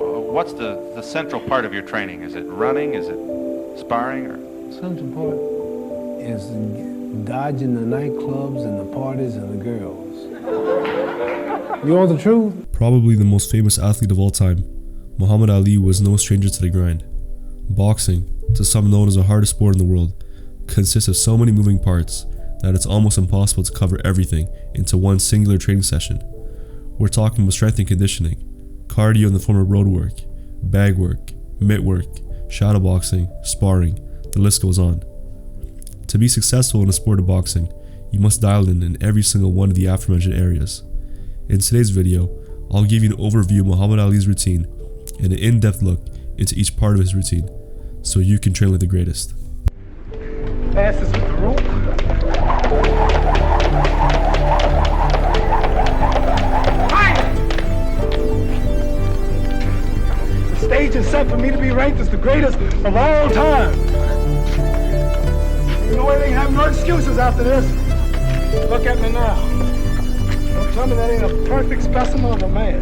What's the central part of your training? Is it running? Is it sparring? Or Central part is dodging the nightclubs and the parties and the girls. You want the truth? Probably the most famous athlete of all time, Muhammad Ali was no stranger to the grind. Boxing, to some known as the hardest sport in the world, consists of so many moving parts that it's almost impossible to cover everything into one singular training session. We're talking about strength and conditioning, cardio in the form of road work, bag work, mitt work, shadowboxing, sparring, the list goes on. To be successful in the sport of boxing, you must dial in every single one of the aforementioned areas. In today's video, I'll give you an overview of Muhammad Ali's routine and an in-depth look into each part of his routine, so you can train like the greatest. Passes with the rope. The stage is set for me to be ranked as the greatest of all time. You know, they have no excuses after this. Look at me now. Don't tell me that ain't a perfect specimen of a man.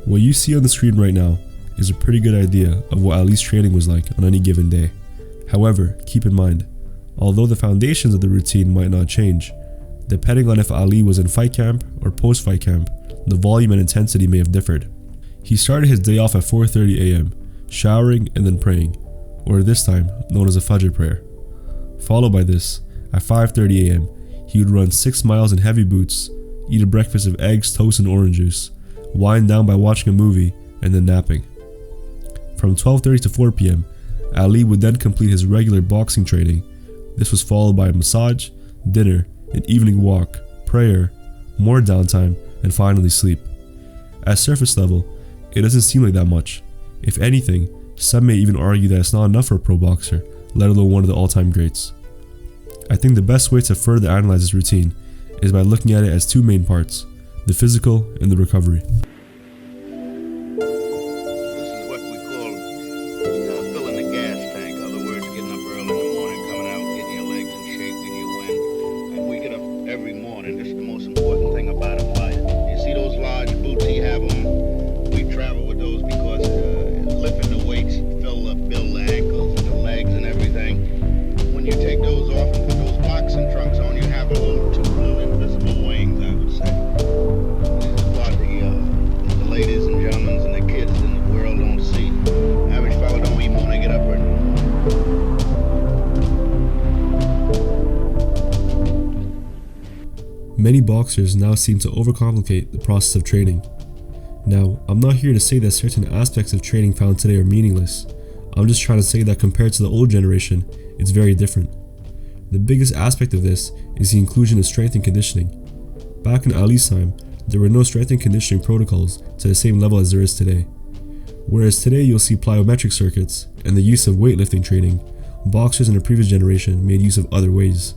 What you see on the screen right now is a pretty good idea of what Ali's training was like on any given day. However, keep in mind, although the foundations of the routine might not change, depending on if Ali was in fight camp or post-fight camp, the volume and intensity may have differed. He started his day off at 4:30 a.m., showering and then praying, or this time known as a Fajr prayer. Followed by this, at 5:30 a.m., he would run 6 miles in heavy boots, eat a breakfast of eggs, toast and orange juice, wind down by watching a movie, and then napping. From 12:30 to 4 p.m., Ali would then complete his regular boxing training. This was followed by a massage, dinner, an evening walk, prayer, more downtime, and finally sleep. At surface level, it doesn't seem like that much. If anything, some may even argue that it's not enough for a pro boxer, let alone one of the all-time greats. I think the best way to further analyze this routine is by looking at it as two main parts, the physical and the recovery. Many boxers now seem to overcomplicate the process of training. Now, I'm not here to say that certain aspects of training found today are meaningless. I'm just trying to say that compared to the old generation, it's very different. The biggest aspect of this is the inclusion of strength and conditioning. Back in Ali's time, there were no strength and conditioning protocols to the same level as there is today. Whereas today you'll see plyometric circuits and the use of weightlifting training, boxers in the previous generation made use of other ways.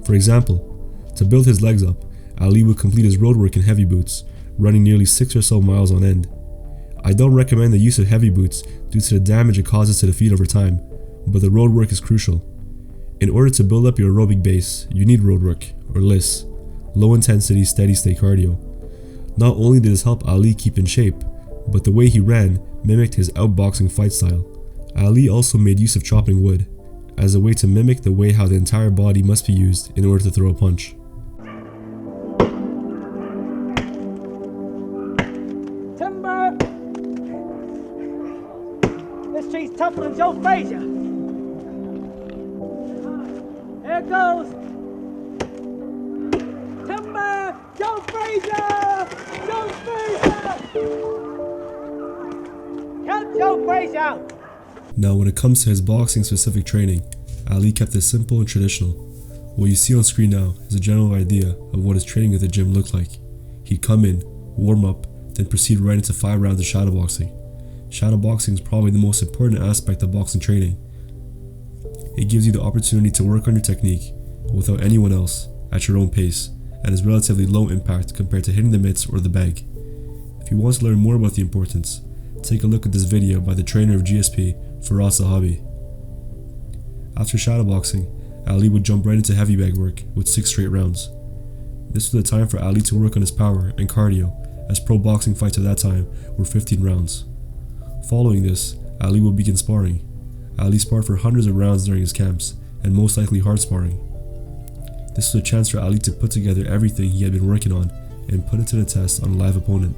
For example, to build his legs up, Ali would complete his road work in heavy boots, running nearly 6 or so miles on end. I don't recommend the use of heavy boots due to the damage it causes to the feet over time, but the road work is crucial. In order to build up your aerobic base, you need road work, or LISS, low intensity steady state cardio. Not only did this help Ali keep in shape, but the way he ran mimicked his outboxing fight style. Ali also made use of chopping wood, as a way to mimic the way how the entire body must be used in order to throw a punch. Timber! This tree's tougher than Joe Frazier. There it goes. Timber! Joe Frazier! Joe Frazier! Count Joe Frazier out! Now, when it comes to his boxing specific training, Ali kept it simple and traditional. What you see on screen now is a general idea of what his training at the gym looked like. He'd come in, warm up, then proceed right into 5 rounds of shadowboxing. Shadowboxing is probably the most important aspect of boxing training. It gives you the opportunity to work on your technique without anyone else, at your own pace, and is relatively low impact compared to hitting the mitts or the bag. If you want to learn more about the importance, take a look at this video by the trainer of GSP, Faraz Sahabi. After shadowboxing, Ali would jump right into heavy bag work with 6 straight rounds. This was the time for Ali to work on his power and cardio, as pro boxing fights at that time were 15 rounds. Following this, Ali would begin sparring. Ali sparred for hundreds of rounds during his camps, and most likely hard sparring. This was a chance for Ali to put together everything he had been working on and put it to the test on a live opponent.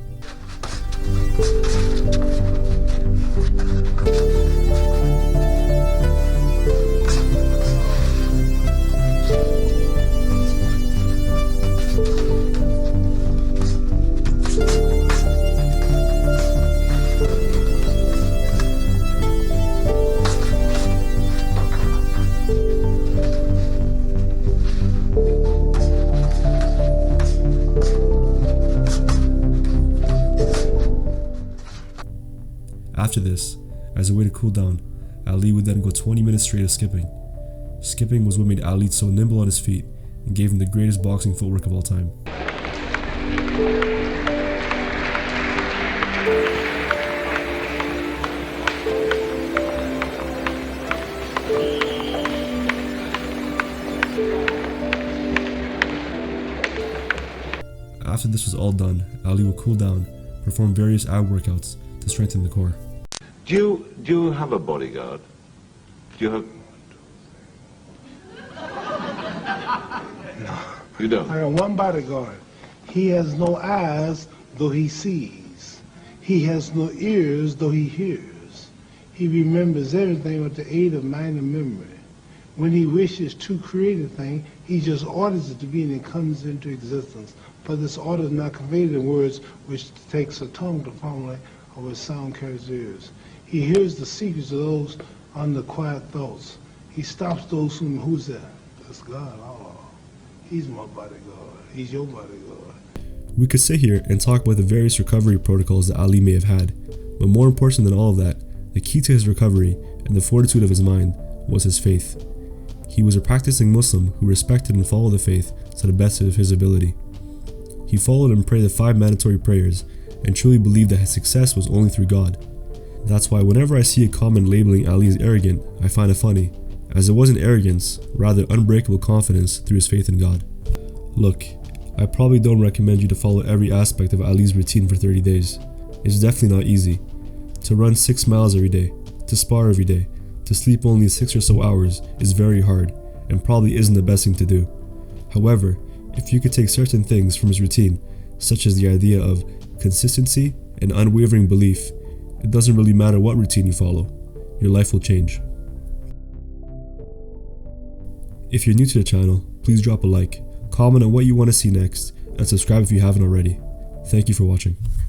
After this, as a way to cool down, Ali would then go 20 minutes straight of skipping. Skipping was what made Ali so nimble on his feet and gave him the greatest boxing footwork of all time. After this was all done, Ali would cool down, perform various ab workouts to strengthen the core. Do you have a bodyguard? Do you have... No. You don't? I got one bodyguard. He has no eyes, though he sees. He has no ears, though he hears. He remembers everything with the aid of mind and memory. When he wishes to create a thing, he just orders it to be and it comes into existence. But this order is not conveyed in words, which takes a tongue to formulate, or which sound carries ears. He hears the secrets of those under quiet thoughts. He stops those who's there? That's God. Oh, he's my bodyguard. He's your bodyguard. We could sit here and talk about the various recovery protocols that Ali may have had, but more important than all of that, the key to his recovery and the fortitude of his mind was his faith. He was a practicing Muslim who respected and followed the faith to the best of his ability. He followed and prayed the 5 mandatory prayers and truly believed that his success was only through God. That's why whenever I see a comment labeling Ali as arrogant, I find it funny, as it wasn't arrogance, rather unbreakable confidence through his faith in God. Look, I probably don't recommend you to follow every aspect of Ali's routine for 30 days. It's definitely not easy. To run 6 miles every day, to spar every day, to sleep only 6 or so hours is very hard and probably isn't the best thing to do. However, if you could take certain things from his routine, such as the idea of consistency and unwavering belief, it doesn't really matter what routine you follow, your life will change. If you're new to the channel, please drop a like, comment on what you want to see next, and subscribe if you haven't already. Thank you for watching.